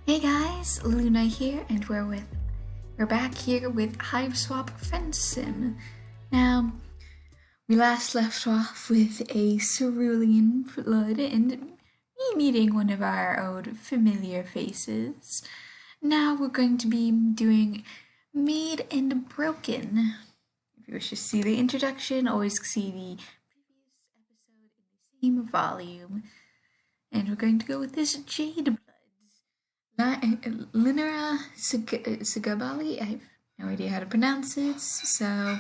Hey guys, Luna here, and we're back here with Hiveswap Friendsim. Now, we last left off with a cerulean flood and me meeting one of our old familiar faces. Now we're going to be doing Made and Broken. If you wish to see the introduction, always see the previous episode in the same volume. And we're going to go with this jade. Lynera Skalbi, I have no idea how to pronounce it, so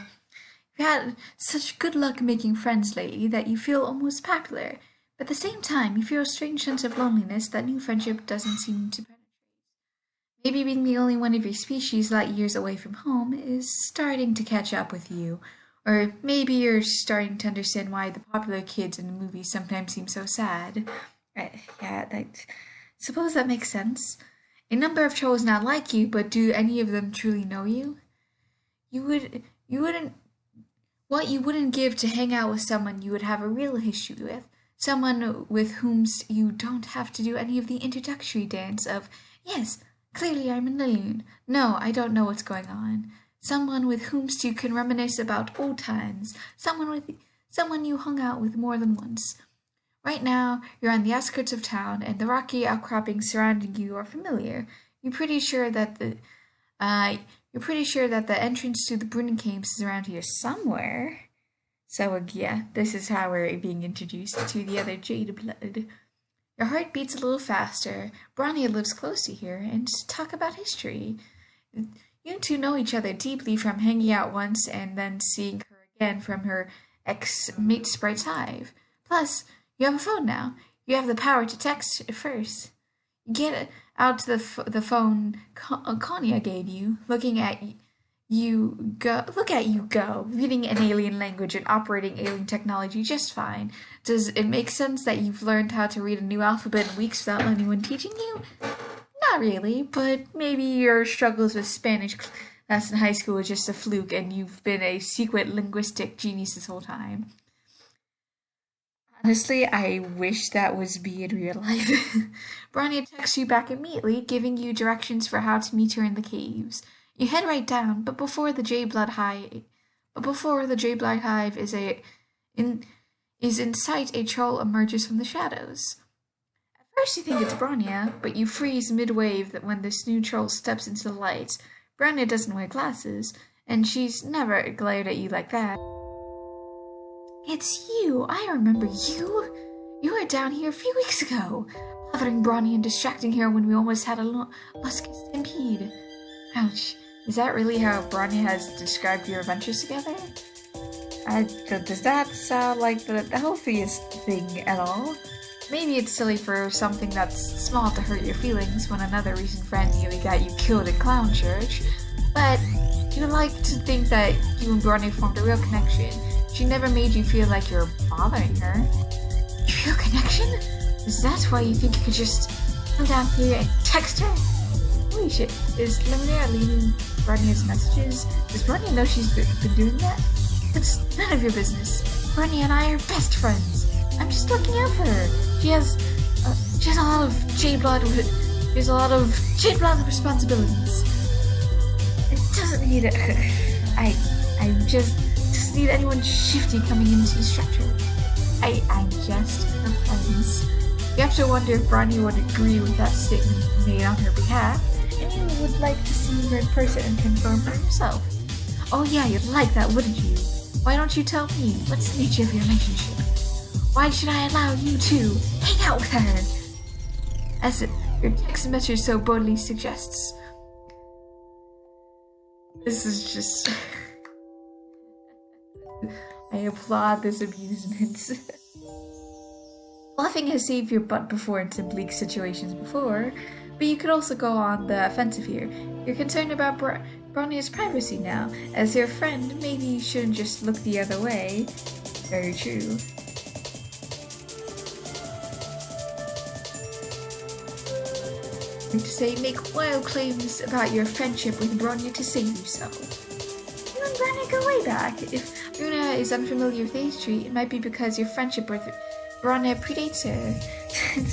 you've had such good luck making friends lately that you feel almost popular, but at the same time you feel a strange sense of loneliness that new friendship doesn't seem to penetrate. Maybe being the only one of your species light years away from home is starting to catch up with you, or maybe you're starting to understand why the popular kids in the movies sometimes seem so sad. Suppose that makes sense. A number of trolls not like you, but do any of them truly know you? You wouldn't give to hang out with someone you would have a real history with, someone with whom you don't have to do any of the introductory dance of, yes, clearly I'm an alien. No, I don't know what's going on. Someone with whom you can reminisce about old times, someone you hung out with more than once. Right now, you're on the outskirts of town, and the rocky outcroppings surrounding you are familiar. You're pretty sure that the entrance to the Bronya caves is around here somewhere. So yeah, this is how we're being introduced to the other jade blood. Your heart beats a little faster. Bronya lives close to here, and talk about history. You two know each other deeply from hanging out once and then seeing her again from her ex-mate Sprite's hive. Plus, you have a phone now. You have the power to text first. You get out the phone Konya gave you, Look at you go, reading an alien language and operating alien technology just fine. Does it make sense that you've learned how to read a new alphabet in weeks without anyone teaching you? Not really, but maybe your struggles with Spanish class in high school was just a fluke and you've been a secret linguistic genius this whole time. Honestly, I wish that was me in real life. Bronya texts you back immediately, giving you directions for how to meet her in the caves. You head right down, but before the jade blood hive is in sight, a troll emerges from the shadows. At first you think it's Bronya, but you freeze mid-wave when this new troll steps into the light. Bronya doesn't wear glasses, and she's never glared at you like that. It's you! I remember you! You were down here a few weeks ago, bothering Bronya and distracting her when we almost had a lusky stampede. Ouch. Is that really how Bronya has described your adventures together? Does that sound like the healthiest thing at all? Maybe it's silly for something that's small to hurt your feelings when another recent friend nearly got you killed at Clown Church, but you like to think that you and Bronya formed a real connection. She never made you feel like you're bothering her. Real connection? Is that why you think you could just come down here and text her? Holy shit, is Lynera leaving Bronya's messages? Does Bronya know she's been doing that? It's none of your business. Bronya and I are best friends. I'm just looking out for her. She has a lot of jade blood responsibilities. It doesn't need it. I just need anyone shifty coming into the structure. I'm just her friends. You have to wonder if Bronya would agree with that statement made on her behalf, and you would like to see her in person and confirm for yourself. Oh yeah, you'd like that, wouldn't you? Why don't you tell me? What's the nature of your relationship? Why should I allow you to hang out with her? As your text message so boldly suggests. This is just... I applaud this amusement. Bluffing has saved your butt before in some bleak situations before, but you could also go on the offensive here. You're concerned about Bronya's privacy now. As your friend, maybe you shouldn't just look the other way. Very true. To say, make wild claims about your friendship with Bronya to save yourself. You and Bronya go way back. If Luna is unfamiliar with history, it might be because your friendship with Bronya predates her. It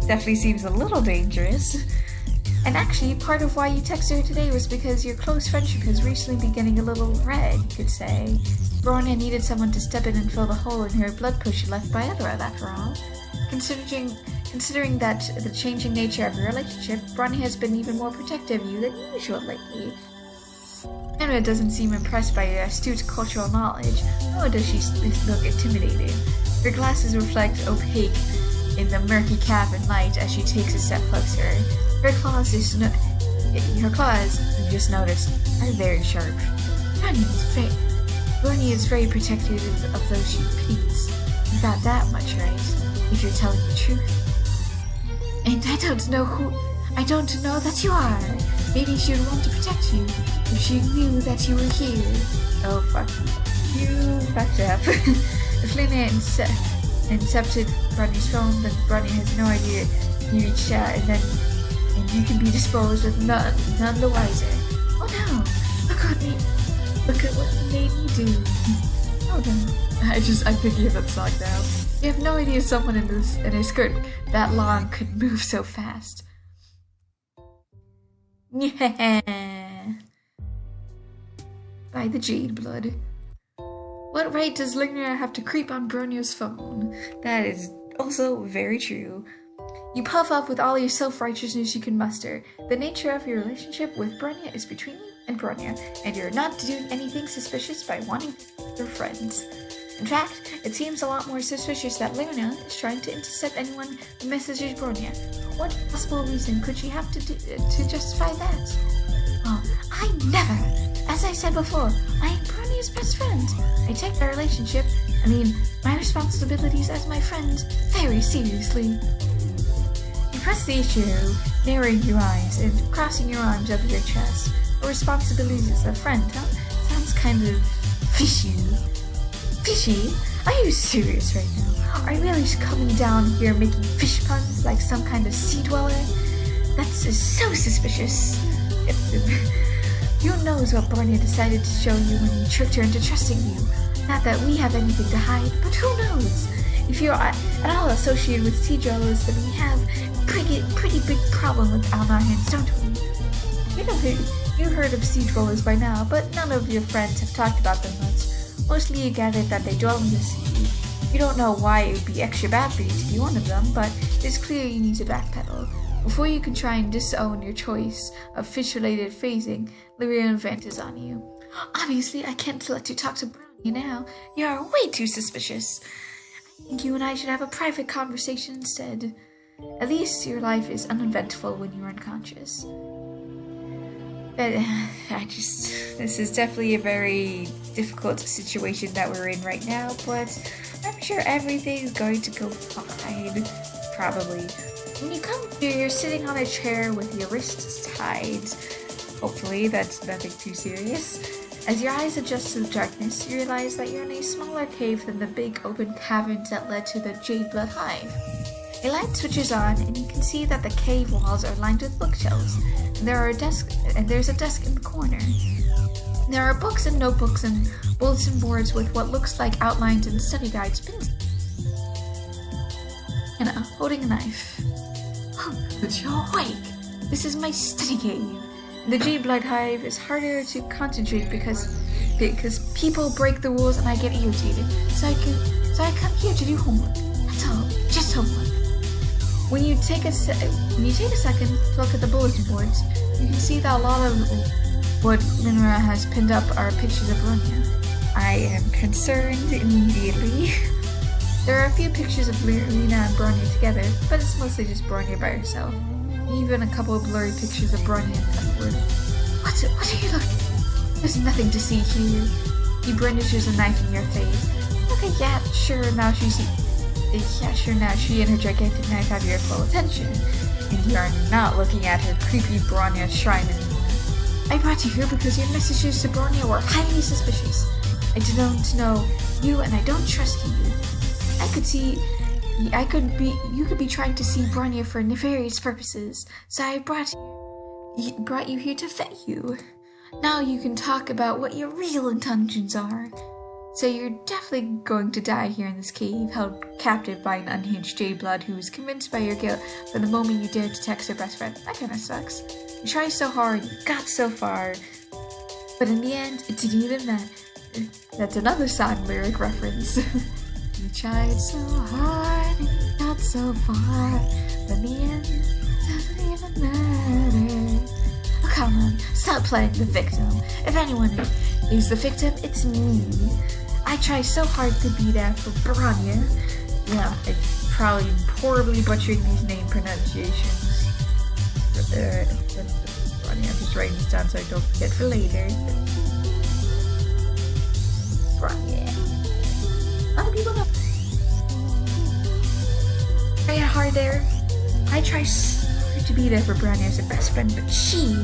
definitely seems a little dangerous. And actually, part of why you texted her today was because your close friendship has recently been getting a little red, you could say. Bronya needed someone to step in and fill the hole in her blood push left by Edward, after all. Considering that the changing nature of your relationship, Bronya has been even more protective of you than usual lately. Lynera doesn't seem impressed by your astute cultural knowledge, nor does she look intimidated. Her glasses reflect opaque in the murky cavern light as she takes a step closer. Her claws, you've just noticed, are very sharp. Bronya is very protective of those she pities. You got that much right, if you're telling the truth. And I don't know that you are. Maybe she would want to protect you if she knew that you were here. Oh fuck. You fucked up. If Lynera incepted Bronya's phone, then Bronya has no idea you reached out, and you can be disposed with none the wiser. Oh no! Look at what you made me do. Oh no. I'm thinking of that song now. You have no idea someone in a skirt that long could move so fast. Yeah. By the jade blood. What right does Lynera have to creep on Bronya's phone? That is also very true. You puff up with all your self-righteousness you can muster. The nature of your relationship with Bronya is between you and Bronya, and you're not doing anything suspicious by wanting your friends. In fact, it seems a lot more suspicious that Lynera is trying to intercept anyone who messages Bronya. What possible reason could she have to justify that? Oh, I never! As I said before, I am Bronya's best friend. I take my responsibilities as my friend very seriously. You press the issue, narrowing your eyes and crossing your arms over your chest. Her responsibilities as a friend, huh? Sounds kind of fishy. Fishy? Are you serious right now? Are you really coming down here making fish puns like some kind of sea dweller? That's so suspicious. Who knows what Bronya decided to show you when you tricked her into trusting you? Not that we have anything to hide, but who knows? If you're at all associated with sea dwellers, then we have a pretty big problem on our hands, don't we? You heard of sea dwellers by now, but none of your friends have talked about them much. Mostly you gathered that they dwell in the sea. You don't know why it would be extra bad for you to be one of them, but it's clear you need to backpedal. Before you can try and disown your choice of fish-related phrasing, Lyrian advances on you. Obviously, I can't let you talk to Bronya now. You are way too suspicious. I think you and I should have a private conversation instead. At least your life is uneventful when you're unconscious. But this is definitely a very difficult situation that we're in right now, but I'm sure everything's going to go fine. Probably. When you come here, you're sitting on a chair with your wrists tied. Hopefully that's nothing too serious. As your eyes adjust to the darkness, you realize that you're in a smaller cave than the big open caverns that led to the Jade Blood Hive. A light switches on, and you can see that the cave walls are lined with bookshelves, and there's a desk in the corner. There are books and notebooks and bulletin boards with what looks like outlines and study guides pinned. Anna, holding a knife. Oh, but you're awake! This is my study cave. The Jade Blood Hive is harder to concentrate because people break the rules and I get irritated. So I come here to do homework. That's all, just homework. When you take a second to look at the bulletin boards, you can see that a lot of what Lynera has pinned up are pictures of Bronya. I am concerned immediately. There are a few pictures of Lynera and Bronya together, but it's mostly just Bronya by herself. Even a couple of blurry pictures of Bronya and Edward. What are you looking at? There's nothing to see here. He brandishes a knife in your face. Okay, yeah, sure, now she and her gigantic knife have your full attention. And you are not looking at her creepy Bronya shrine anymore. I brought you here because your messages to Bronya were highly suspicious. I don't know you and I don't trust you. You could be trying to see Bronya for nefarious purposes, so I brought you here to vet you. Now you can talk about what your real intentions are. So you're definitely going to die here in this cave, held captive by an unhinged J-Blood who is convinced by your guilt from the moment you dared to text her best friend. That kinda sucks. You tried so hard, you got so far, but in the end, it didn't even matter. That's another song lyric reference. You tried so hard and you got so far, but in the end, it doesn't even matter. Oh, come on, stop playing the victim. If anyone is the victim, it's me. I try so hard to be there for Bronya. Yeah, I'm probably horribly butchering these name pronunciations. Bronya, I'm just writing this down so I don't forget for later. Bronya. A lot of people know. Trying hard there. I try so hard to be there for Bronya as her best friend, but she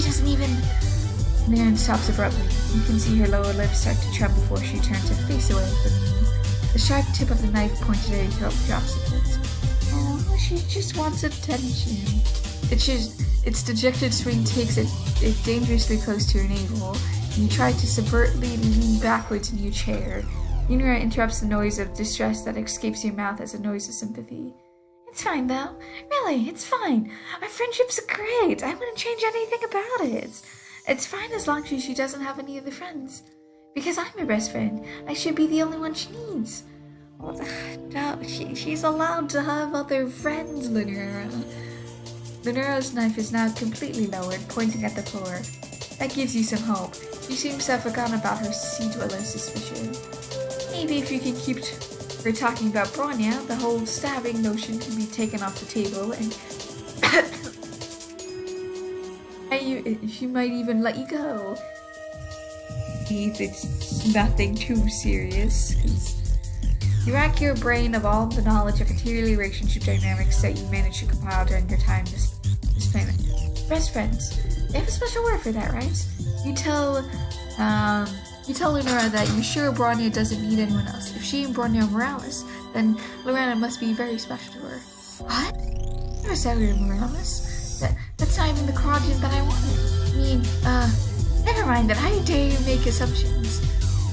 doesn't even. Lynera stops abruptly. You can see her lower lip start to tremble before she turns her face away from me. The sharp tip of the knife pointed at her drops a bit. Oh, she just wants attention. Its dejected swing takes it dangerously close to her navel. You try to subvertly lean backwards in your chair. Lynera interrupts the noise of distress that escapes your mouth as a noise of sympathy. It's fine, though. Really, it's fine. Our friendship's great. I wouldn't change anything about it. It's fine as long as she doesn't have any other friends. Because I'm her best friend. I should be the only one she needs. Well, no, she's allowed to have other friends, Lynera. Lynera's knife is now completely lowered, pointing at the floor. That gives you some hope. She seems to have forgotten about her sea dweller suspicion. Maybe if you can keep her talking about Bronya, the whole stabbing notion can be taken off the table, and she might even let you go. If it's nothing too serious, because you rack your brain of all the knowledge of material relationship dynamics that you managed to compile during your time this planet. Best friends. They have a special word for that, right? You tell Lynera that you're sure Bronya doesn't need anyone else. If she and Bronya are Morales, then Lynera must be very special to her. What? Never said we were Morales. That's not even the quadrant that I wanted. Never mind that. How dare you make assumptions?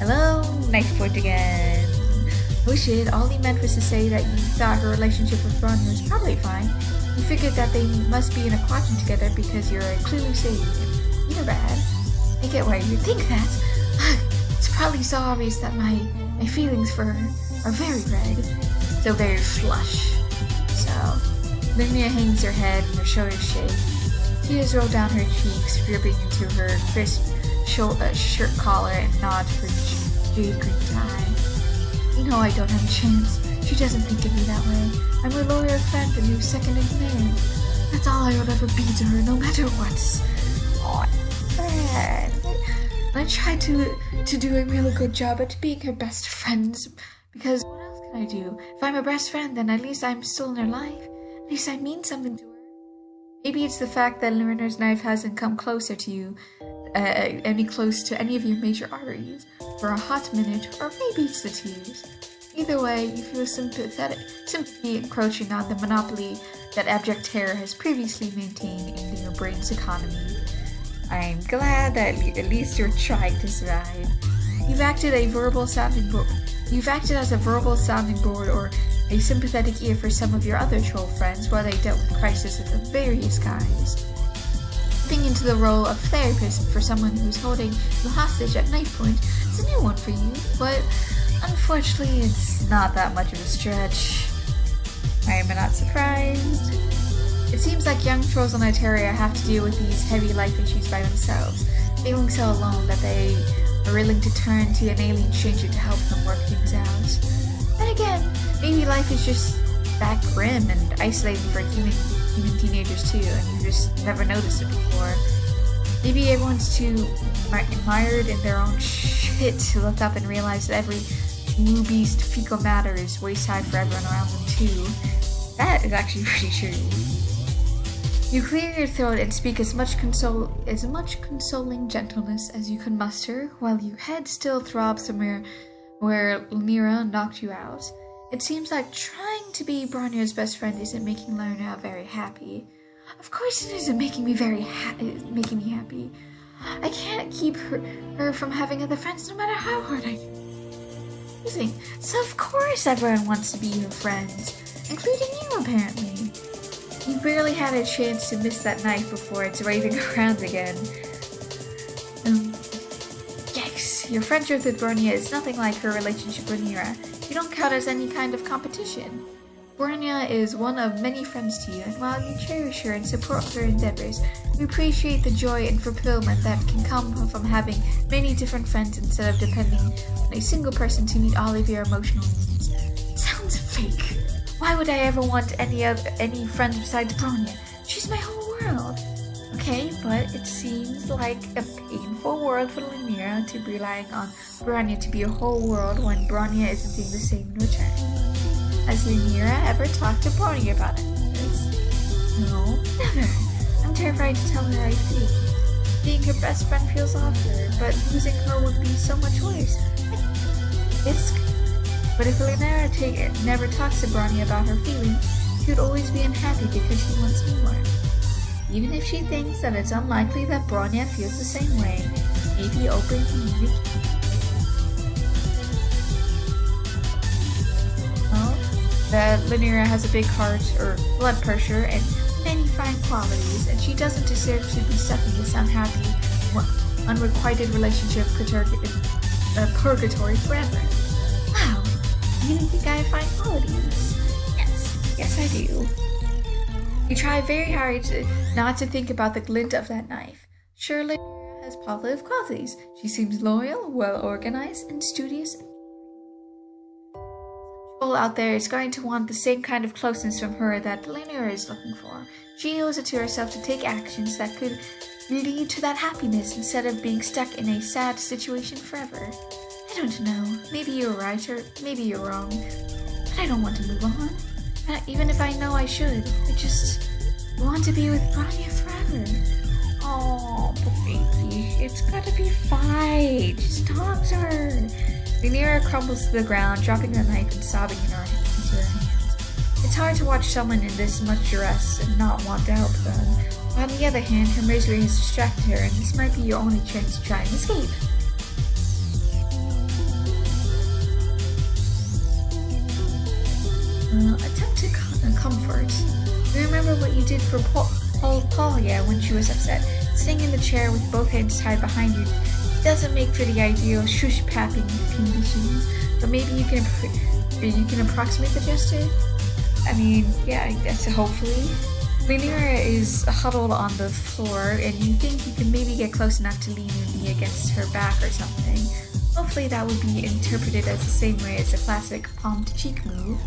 Hello? Knife point again. Oh shit, all he meant was to say that you thought her relationship with Bronya was probably fine. You figured that they must be in a quadrant together because you're clearly saving it. You're bad. I get why you think that. It's probably so obvious that my feelings for her are very red. So very flush. So, Lynera hangs her head and her shoulders shake. Tears roll down her cheeks, dripping into her crisp shirt collar and nod to her jade green tie. You know I don't have a chance. She doesn't think of me that way. I'm her loyal friend and your second in command. That's all I would ever be to her, no matter what. Oh, friend. I tried to do a really good job at being her best friend, because what else can I do? If I'm her best friend, then at least I'm still in her life. At least I mean something to her. Maybe it's the fact that Lynera's knife hasn't come closer to you, close to any of your major arteries for a hot minute, or maybe it's the tears. Either way, you feel sympathy encroaching on the monopoly that abject terror has previously maintained in your brain's economy. I'm glad that at least you're trying to survive. You've acted as a verbal sounding board or a sympathetic ear for some of your other troll friends while they dealt with crises of various kinds. Stepping into the role of therapist for someone who's holding you hostage at knife point is a new one for you, but unfortunately it's not that much of a stretch. I am not surprised. It seems like young trolls on Lynera have to deal with these heavy life issues by themselves, feeling so alone that they are willing to turn to an alien stranger to help them work things out. Then again, maybe life is just that grim and isolating for human teenagers too, and you just never noticed it before. Maybe everyone's too mired in their own shit to look up and realize that every new beast fecal matter is waist high for everyone around them too. That is actually pretty true. You clear your throat and speak as much consoling gentleness as you can muster, while your head still throbs from where Lynera knocked you out. It seems like trying to be Bronya's best friend isn't making Lynera very happy. Of course it isn't making me happy. I can't keep her from having other friends no matter how hard I do. amazing. So of course everyone wants to be your friends, including you apparently. You barely had a chance to miss that knife before it's waving around again. Yikes, your friendship with Bronya is nothing like her relationship with Lynera. You don't count as any kind of competition. Bronya is one of many friends to you, and while you cherish her and support her endeavors, you appreciate the joy and fulfillment that can come from having many different friends instead of depending on a single person to meet all of your emotional needs. It sounds fake. Why would I ever want any friends besides Bronya? She's my whole world. Okay, but it seems like a painful world for Lynera to be relying on Bronya to be a whole world when Bronya isn't doing the same in return. Has Lynera ever talked to Bronya about this? No, never. I'm terrified to tell her how I feel. Being her best friend feels awful, but losing her would be so much worse. But if Lynera never talks to Bronya about her feelings, she would always be unhappy because she wants more. Even if she thinks that it's unlikely that Bronya feels the same way, maybe open communication. Well, that Lynera has a big heart or blood pressure and many fine qualities, and she doesn't deserve to be stuck in this unhappy, unrequited relationship purgatory forever. Wow, you think I have fine qualities? Yes, I do. You try very hard not to think about the glint of that knife. Sure, Lynera has positive qualities. She seems loyal, well-organized, and studious. Someone out there is going to want the same kind of closeness from her that Lynera is looking for. She owes it to herself to take actions that could lead to that happiness instead of being stuck in a sad situation forever. I don't know. Maybe you're right or maybe you're wrong. But I don't want to move on. Even if I know I should. I just want to be with Bronya forever. Oh, but baby, it's gotta be fine. Just talk to her. Lynera crumbles to the ground, dropping the knife and sobbing into her hands. It's hard to watch someone in this much duress and not want to help them. On the other hand, her misery has distracted her, and this might be your only chance to try and escape. Attempt to comfort. You remember what you did for Polya when she was upset. Sitting in the chair with both hands tied behind you doesn't make for the ideal shush-papping conditions, but maybe you can approximate the gesture? I mean, yeah, I guess hopefully. Lynera is huddled on the floor, and you think you can maybe get close enough to lean your knee against her back or something. Hopefully that would be interpreted as the same way as the classic palm-to-cheek move.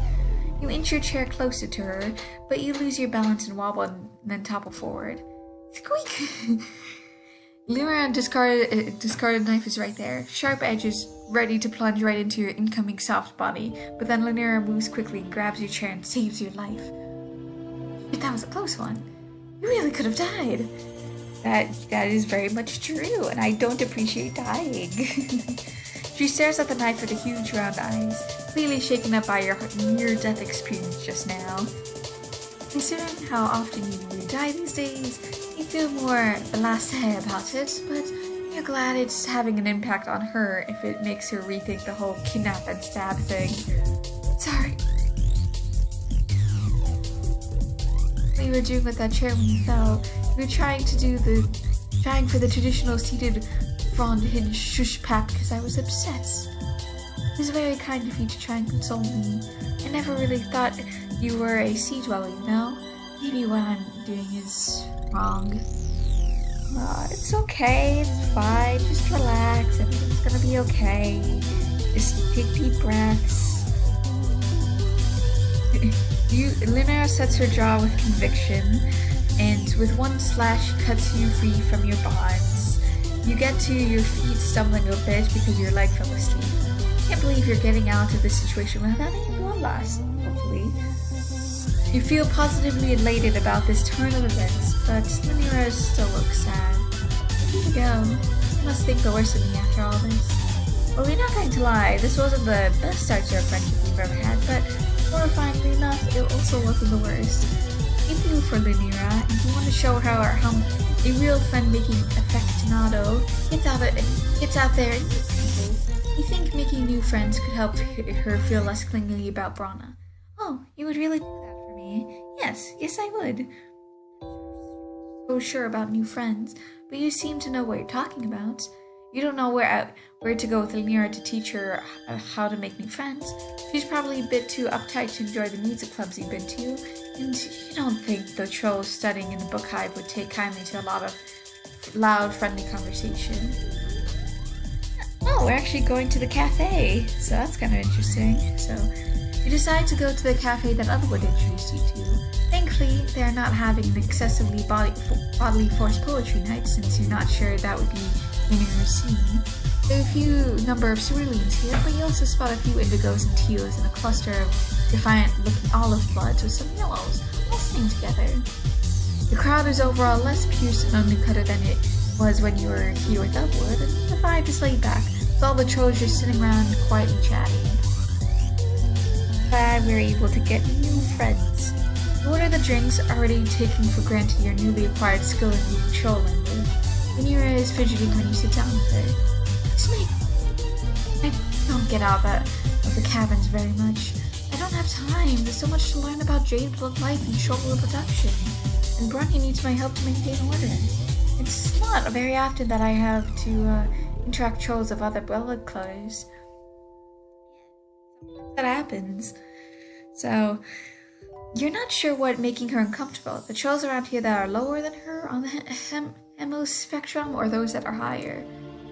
You inch your chair closer to her, but you lose your balance and wobble and then topple forward. Squeak! Lynera's discarded knife is right there, sharp edges ready to plunge right into your incoming soft body, but then Lynera moves quickly and grabs your chair and saves your life. But that was a close one. You really could have died. That is very much true, and I don't appreciate dying. She stares at the knife with the huge round eyes, clearly shaken up by your near-death experience just now. Considering how often you really die these days, you feel more blasé about it, but you're glad it's having an impact on her if it makes her rethink the whole kidnap and stab thing. Sorry. What you were doing with that chair when you fell, you were trying for the traditional seated frond hinge shush pap because I was upset. It was very kind of you to try and console me. I never really thought you were a sea dweller, you know? Maybe what I'm doing is wrong. It's okay, it's fine, just relax, everything's gonna be okay. Just take deep breaths. Lynera sets her jaw with conviction, and with one slash cuts you free from your bonds. You get to your feet stumbling a bit because your leg fell asleep. Can't believe you're getting out of this situation without any blood loss, hopefully. You feel positively elated about this turn of events, but Lynera still looks sad. Here you go. You must think the worst of me after all this. Well, we're not going to lie, this wasn't the best start to our friendship we've ever had, but horrifyingly enough, it also wasn't the worst. You feel for Lynera, and you want to show her how a real friend-making aficionado gets out there and meets people. You think making new friends could help her feel less clingy about Bronya? Oh, you would really do that for me? Yes, I would. So sure about new friends, but you seem to know what you're talking about. You don't know where to go with Lynera to teach her how to make new friends. She's probably a bit too uptight to enjoy the music clubs you've been to, and you don't think the trolls studying in the book hive would take kindly to a lot of loud, friendly conversation. Oh, we're actually going to the cafe, so that's kind of interesting. So, you decide to go to the cafe that Otherwood introduced you to. Thankfully, they're not having an excessively bodily force poetry night, since you're not sure that would be in your scene. There are a few number of ceruleans here, but you also spot a few indigos and teals and a cluster of defiant-looking olive bloods with some yellows, all sitting together. The crowd is overall less pierced and undercutter than it was when you were here with Upwood, and the vibe is laid back, with all the trolls just sitting around quietly chatting. Glad we were able to get new friends. You order the drinks, already taking for granted your newly acquired skill in reading troll language. Lynera is fidgeting when you sit down with her. Excuse me. I don't get out of the caverns very much. I don't have time. There's so much to learn about jade blood life and troll production. And Bronya needs my help to maintain order. It's not very often that I have to interact trolls of other blood colors. That happens. So, you're not sure what making her uncomfortable. The trolls around here that are lower than her on the hemo spectrum, or those that are higher.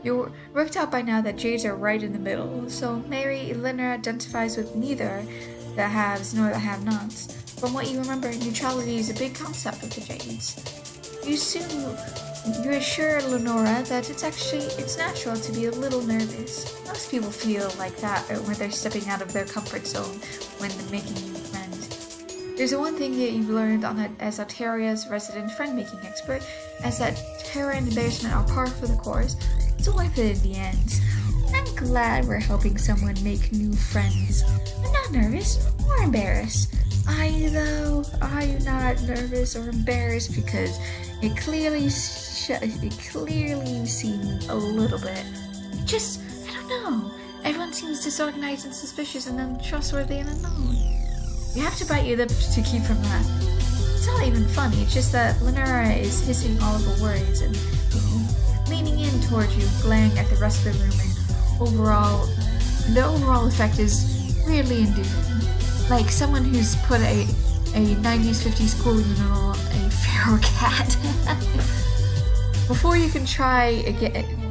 You're worked out by now that jades are right in the middle, so Mary Lynera identifies with neither the haves nor the have-nots. From what you remember, neutrality is a big concept with the jades. You assure Lynera that it's natural to be a little nervous. Most people feel like that when they're stepping out of their comfort zone when making new friends. There's one thing that you've learned as Altaria's resident friend-making expert, as that terror and embarrassment are par for the course. It's worth it in the end. I'm glad we're helping someone make new friends. I'm not nervous or embarrassed. Are you though? Are you not nervous or embarrassed? Because it clearly seemed a little bit. I don't know. Everyone seems disorganized and suspicious and untrustworthy and unknown. You have to bite your lips to keep from laughing. It's not even funny, it's just that Lynera is hissing all of her words and leaning in towards you, glaring at the rest of the room, and the overall effect is weirdly endearing. Like someone who's put a 90s, 50s cooling in a feral cat. Before you can try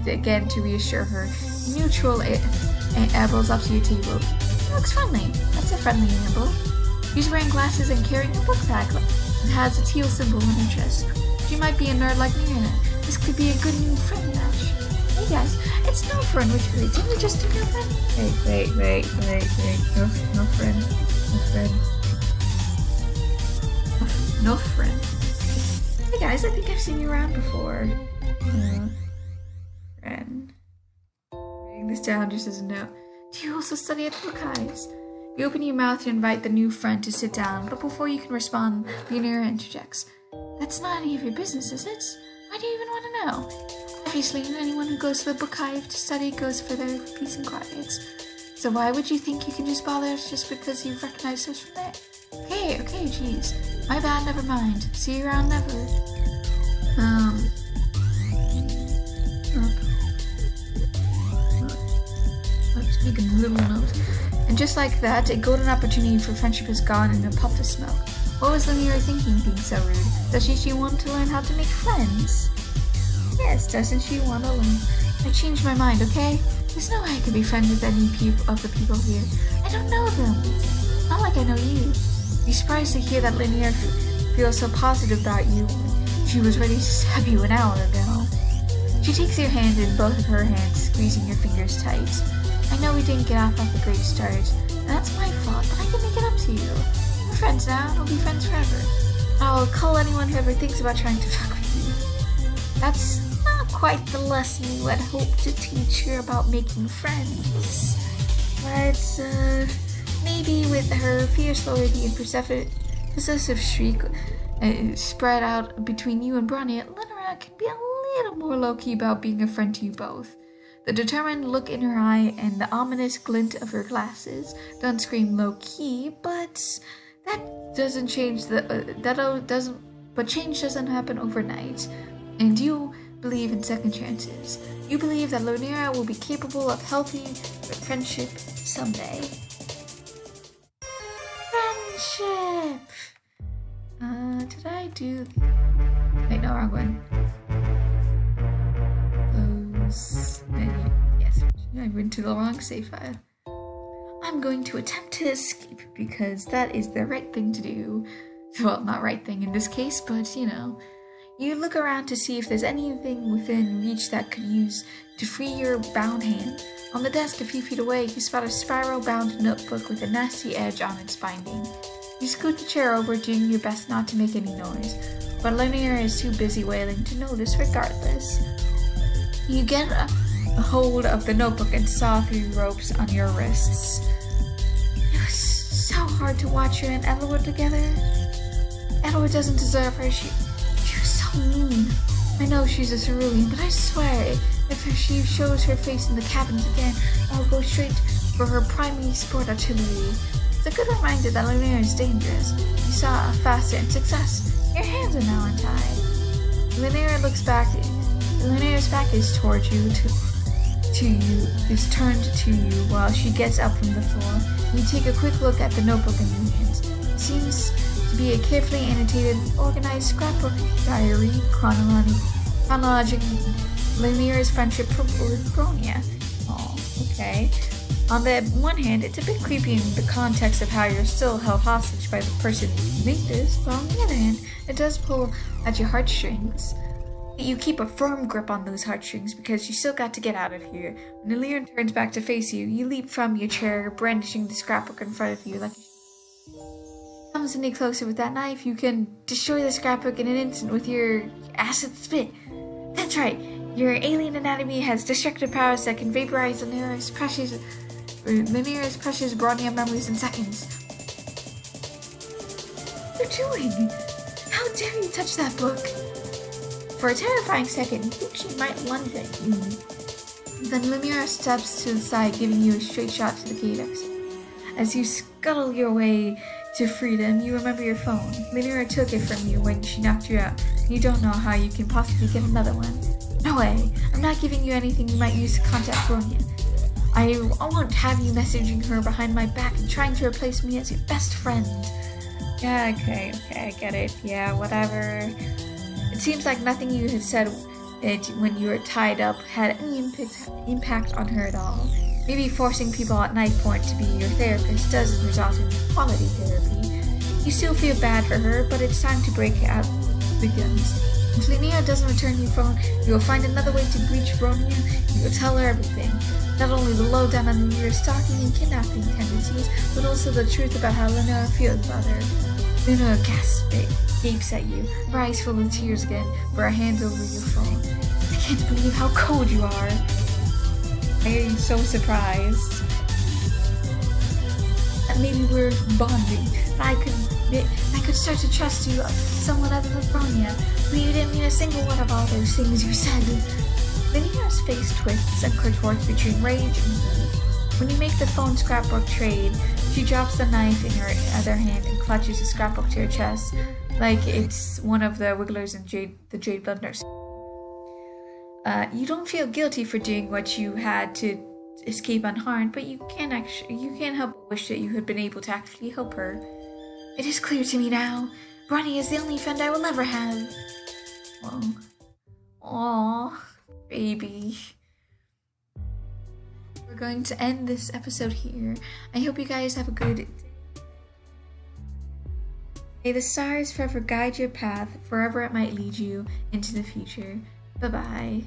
again to reassure her, neutral ambles up to your table. He looks friendly. That's a friendly amble. She's wearing glasses and carrying a book bag and has a teal symbol on her chest. She might be a nerd like me. This could be a good new friend match. Hey guys, it's no friend. Didn't we just do no friend? Wait. No friend. No friend. Hey guys, I think I've seen you around before. Friend. Writing this down just as a note. Do you also study at book hives? You open your mouth to invite the new friend to sit down, but before you can respond, Lynera interjects. That's not any of your business, is it? Why do you even want to know? Obviously, anyone who goes to the book hive to study goes for their peace and quiet. So why would you think you can just bother us just because you've recognized us from there? Okay, jeez. My bad, never mind. See you around, never. Let's make a little note. And just like that, a golden opportunity for friendship is gone in a puff of smoke. What was Lynera thinking, being so rude? Doesn't she want to learn how to make friends? Yes, doesn't she want to learn? I changed my mind, okay? There's no way I could be friends with any of the people here. I don't know them. It's not like I know you. Be surprised to hear that Lynera feels so positive about you. She was ready to stab you an hour ago. She takes your hand in both of her hands, squeezing your fingers tight. I know we didn't get off a great start, and that's my fault, but I can make it up to you. We're friends now, and we'll be friends forever. I'll call anyone who ever thinks about trying to fuck with you. That's not quite the lesson you had hoped to teach her about making friends. But, maybe with her fierce loyalty and possessive streak spread out between you and Bronya, Lynera can be a little more low-key about being a friend to you both. The determined look in her eye and the ominous glint of her glasses don't scream low-key, but that doesn't change but change doesn't happen overnight. And you believe in second chances. You believe that Lynera will be capable of healthy friendship someday. Friendship! Did I do... Wait, no, wrong one. Close menu. Yes, I went to the wrong save file. I'm going to attempt to escape because that is the right thing to do. Well, not right thing in this case, but you know. You look around to see if there's anything within reach that could use to free your bound hand. On the desk a few feet away, you spot a spiral-bound notebook with a nasty edge on its binding. You scoot the chair over, doing your best not to make any noise, but Lynera is too busy wailing to notice regardless. You get a hold of the notebook and saw through the ropes on your wrists. It was so hard to watch her and Elwood together. Elwood doesn't deserve her. She was so mean. I know she's a cerulean, but I swear, if she shows her face in the cabins again, I'll go straight for her primary sport artillery. It's a good reminder that Lynera is dangerous. You saw a faster and success. Your hands are now untied. Lynera's back is towards you, is turned to you while she gets up from the floor. You take a quick look at the notebook in your hands. It seems to be a carefully annotated, organized scrapbook diary chronologing Lynera's friendship with Bronya. Oh, okay. On the one hand, it's a bit creepy in the context of how you're still held hostage by the person who made this, but on the other hand, it does pull at your heartstrings. You keep a firm grip on those heartstrings because you still got to get out of here. When Lynera turns back to face you, you leap from your chair, brandishing the scrapbook in front of you like comes any closer with that knife, you can destroy the scrapbook in an instant with your acid spit. That's right, your alien anatomy has destructive powers that can vaporize Lynera's precious Bronya memories in seconds. What are you doing? How dare you touch that book? For a terrifying second, you think she might lunge at you. Then Lynera steps to the side, giving you a straight shot to the gate exit. As you scuttle your way to freedom, you remember your phone. Lynera took it from you when she knocked you out. You don't know how you can possibly get another one. No way! I'm not giving you anything you might use to contact Bronya. I won't have you messaging her behind my back and trying to replace me as your best friend. Yeah, okay, I get it. Yeah, whatever. It seems like nothing you had said when you were tied up had any impact on her at all. Maybe forcing people at knife point to be your therapist doesn't result in quality therapy. You still feel bad for her, but it's time to break out the guns. If Lynera doesn't return your phone, you will find another way to breach Bronya. You will tell her everything. Not only the lowdown on Lynera's stalking and kidnapping tendencies, but also the truth about how Lynera feels about her. Lynera gapes at you, her eyes full of tears again, for her hands over your phone. I can't believe how cold you are. I am so surprised. That maybe we're bonding. I could start to trust you, someone other than Bronya. But you didn't mean a single one of all those things you said. Lynera's face twists and contorts between rage and hate. When you make the phone scrapbook trade, she drops the knife in her other hand and clutches the scrapbook to her chest, like it's one of the Wigglers in the Jade Blood Nurse. You don't feel guilty for doing what you had to escape unharmed, but you can't help but wish that you had been able to actually help her. It is clear to me now. Bronya is the only friend I will ever have. Well, aww, baby. We're going to end this episode here. I hope you guys have a good day. May the stars forever guide your path, wherever it might lead you into the future. Bye-bye.